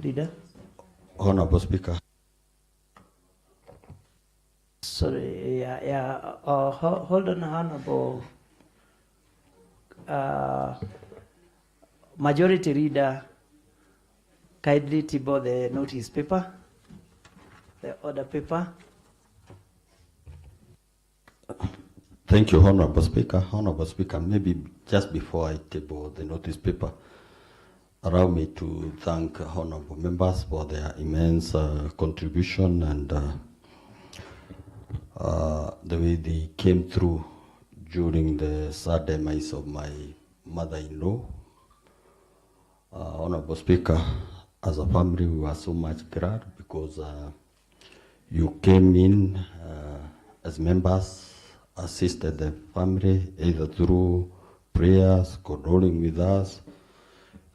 Leader. Honorable Speaker. Sorry, hold on, Honorable Majority Leader. Kindly table the notice paper, the order paper. Thank you, Honorable Speaker. Honorable Speaker, maybe just before I table the notice paper, allow me to thank honorable members for their immense contribution and the way they came through during the sad demise of my mother-in-law. Honorable Speaker, as a family, we were so much glad because you came in as members, assisted the family either through prayers, condoling with us,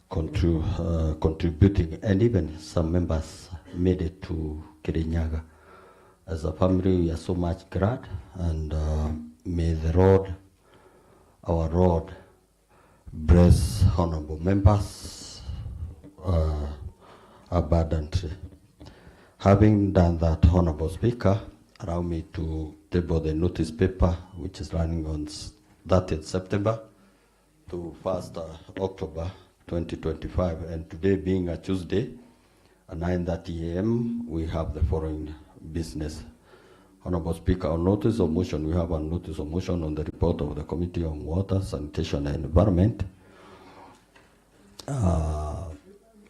contributing, and even some members made it to Kirinyaga. As a family, we are so much glad, and may the Lord, our Lord, bless honorable members abundantly. Having done that, Honorable Speaker, allow me to table the notice paper, which is running on 30th September to 1st October 2025. And today being a Tuesday, at 9:30 a.m., we have the following business. Honorable Speaker, on notice of motion, we have a notice of motion on the report of the Committee on Water, Sanitation and Environment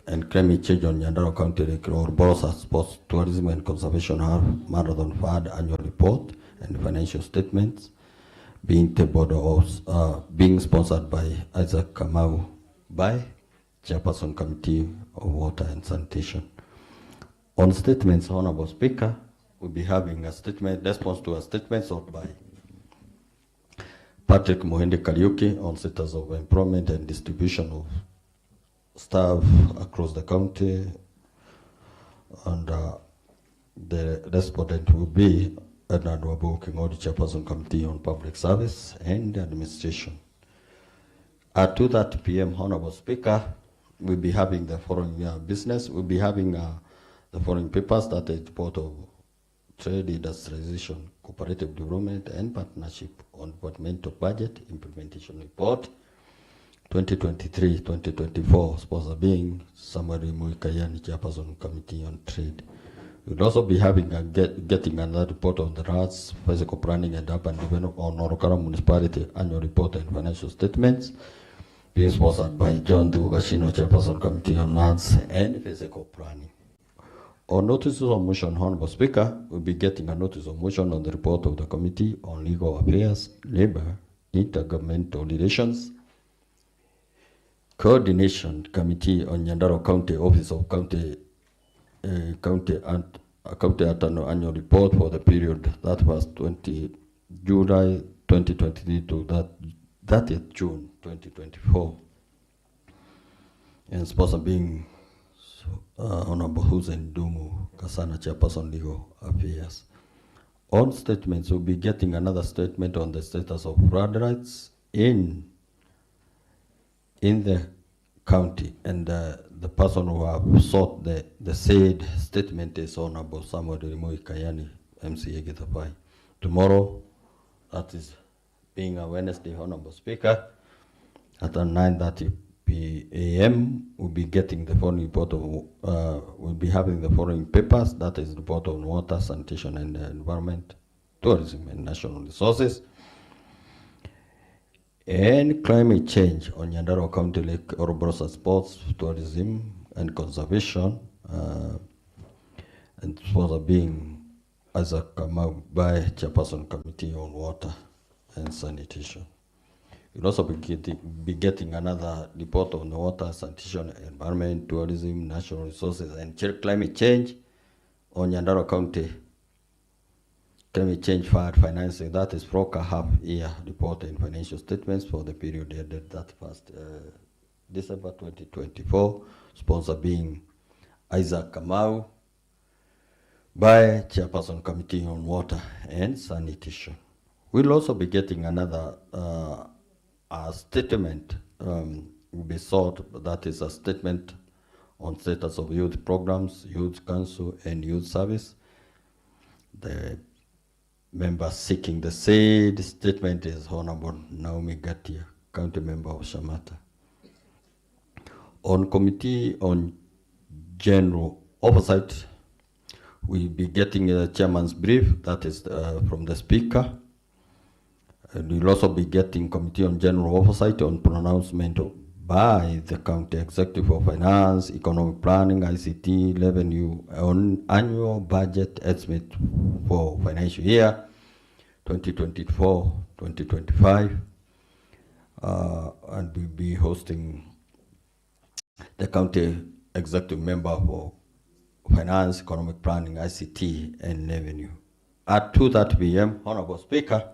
and Climate Change on Nyandarua County Lake Orbosa Sports, Tourism and Conservation Marathon Fund Annual Report and Financial Statements being tabled or being sponsored by Isaac Kamau by Chairperson Committee of Water and Sanitation. On statements, Honorable Speaker, we'll be having a statement, response to a statement sought by Patrick Mohende Kariuki on status of employment and distribution of staff across the county, and the respondent will be Nyandarua Kingodi, Chairperson Committee on Public Service and Administration. At 2:30 p.m., Honorable Speaker, we'll be having the following business. We'll be having the following papers: that is report of trade, industrialization, cooperative development and partnership on departmental budget implementation report 2023-2024, sponsor being Samuel Muikayani, Chairperson Committee on Trade. We'll also be having getting another report on the RATS, physical planning and urban development on Orokara Municipality annual report and financial statements, being sponsored by John Dugashino, Chairperson Committee on RATS and physical planning. On notices of motion, Honorable Speaker, we'll be getting a notice of motion on the report of the Committee on Legal Affairs, Labor, Intergovernmental Relations, Coordination Committee on Nyandarua County Office of County Attorney Annual Report for the period that was July 2023 to 30th June 2024, and sponsor being Honorable Hussein Dumu Kasana, Chairperson Legal Affairs. On statements, we'll be getting another statement on the status of flood rights in the county, and the person who have sought the said statement is Honorable Samuel Kayani, MCA Githapai. Tomorrow, that is being a Wednesday, Honorable Speaker, at 9:30 p.m. we'll be getting the following report of we'll be having the following papers: that is report on water, sanitation and environment, tourism and national resources, and climate change on Nyandarua County Lake Orbosa Sports, Tourism and Conservation, and sponsor being Isaac Kamau by Chairperson Committee on Water and Sanitation. We'll also be getting another report on the water, sanitation, environment, tourism, national resources, and climate change on Nyandarua County Climate Change Fund Financing. That is PROCA half-year report and financial statements for the period ended 31st December 2024, sponsor being Isaac Kamau by Chairperson Committee on Water and Sanitation. We'll also be getting another statement will be sought, that is a statement on status of youth programs, youth council, and youth service. The member seeking the said statement is Honorable Naomi Gatia, County Member of Shamata. On Committee on General Oversight, we'll be getting a chairman's brief, that is from the Speaker. And we'll also be getting Committee on General Oversight on pronouncement by the County Executive of Finance, Economic Planning, ICT, Revenue on annual budget estimate for financial year 2024-2025. And we'll be hosting the County Executive Member for Finance, Economic Planning, ICT, and Revenue. At 2:30 p.m., Honorable Speaker,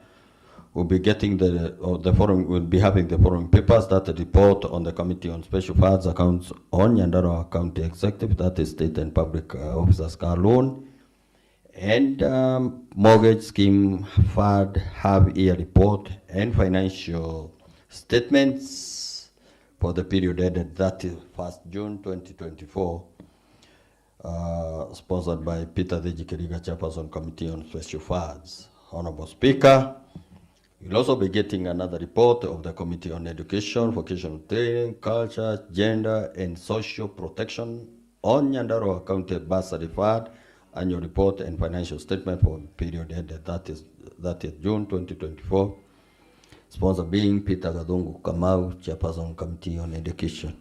we'll be getting we'll be having the following papers: that the report on the Committee on Special Funds Accounts on Nyandarua County Executive, that is State and Public Officers Car Loan, and Mortgage Scheme Fund half-year report and financial statements for the period ended 31st June 2024, sponsored by Peter Dejikeriga, Chairperson, Committee on Special Funds. Honorable Speaker, you'll also be getting another report of the Committee on Education, Vocational Training, Culture, Gender, and Social Protection on Nyandarua County Bursary Fund annual report and financial statement for the period ended 30th June 2024. Sponsor being Peter Gadungu Kamau, Chairperson, Committee on Education.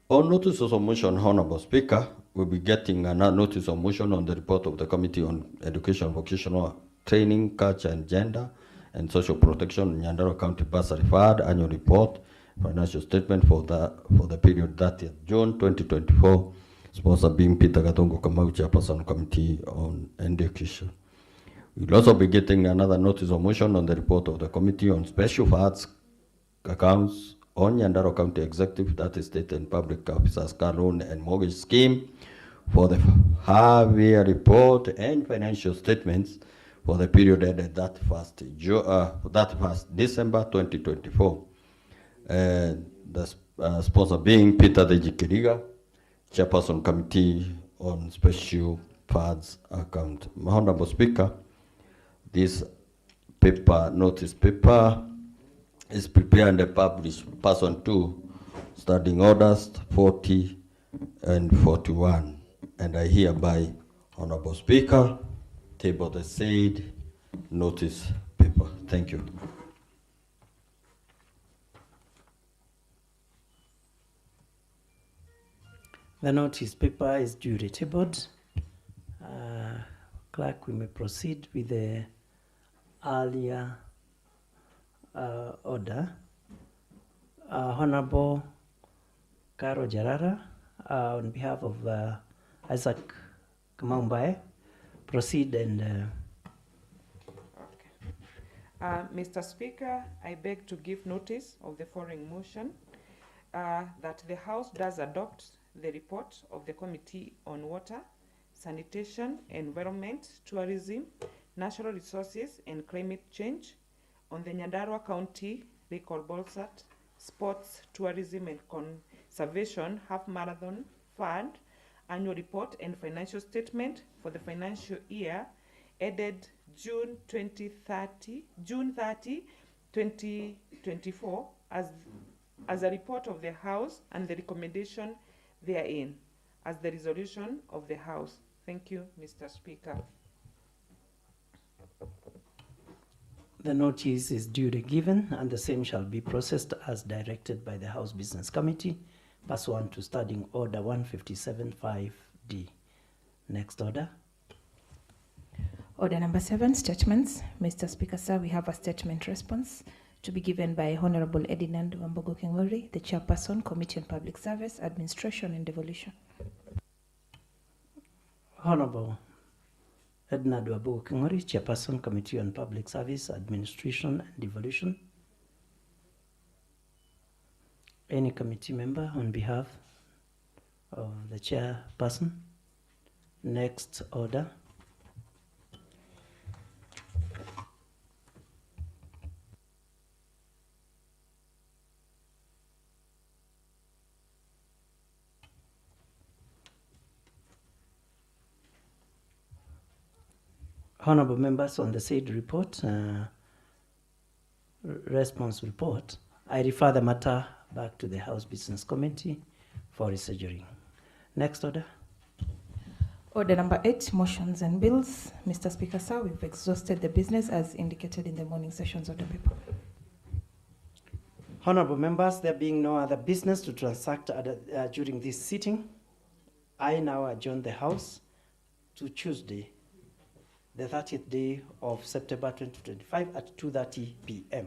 On notice of motion, Honorable Speaker, we'll be getting a notice of motion on the report of the Committee on Education, Vocational Training, Culture, and Gender, and Social Protection, Nyandarua County Bursary Fund annual report, financial statement for the period 30th June 2024. Sponsor being Peter Gatongo Kamau, Chairperson, Committee on Education. We'll also be getting another notice of motion on the report of the Committee on Special Funds Accounts on Nyandarua County Executive, that is State and Public Officers Car Loan and Mortgage Scheme, for the half-year report and financial statements for the period ended that 1st December 2024. The sponsor being Peter Dejikeriga, Chairperson, Committee on Special Funds Account. Honorable Speaker, this notice paper is prepared and published Person 2, Standing Orders 40 and 41. And I hereby, Honorable Speaker, table the said notice paper. Thank you. The notice paper is duly tabled. Clerk, we may proceed with the earlier order. Honorable Caro Jarara, on behalf of Isaac Kamambae, proceed and... Mr. Speaker, I beg to give notice of the following motion, that the House does adopt the report of the Committee on Water, Sanitation, Environment, Tourism, Natural Resources, and Climate Change on the Nyandarua County Recall Bolsat Sports, Tourism, and Conservation Half Marathon Fund annual report and financial statement for the financial year ended June 30, 2024, as a report of the House and the recommendation therein, as the resolution of the House. Thank you, Mr. Speaker. The notice is duly given, and the same shall be processed as directed by the House Business Committee, pursuant to Standing Order 157.5D. Next order. Order number 7, statements. Mr. Speaker, sir, we have a statement response to be given by Honorable Edinand Wambogo Kingori, the Chairperson, Committee on Public Service, Administration and Devolution. Honorable Edinand Wambogo Kingori, Chairperson, Committee on Public Service, Administration and Devolution. Any committee member on behalf of the Chairperson? Next order. Honorable members, on the said report, response report, I refer the matter back to the House Business Committee for rescheduling. Next order. Order number 8, motions and bills. Mr. Speaker, sir, we've exhausted the business as indicated in the morning sessions order paper. Honorable members, there being no other business to transact during this sitting, I now adjourn the House to Tuesday, the 30th day of September 2025 at 2:30 p.m.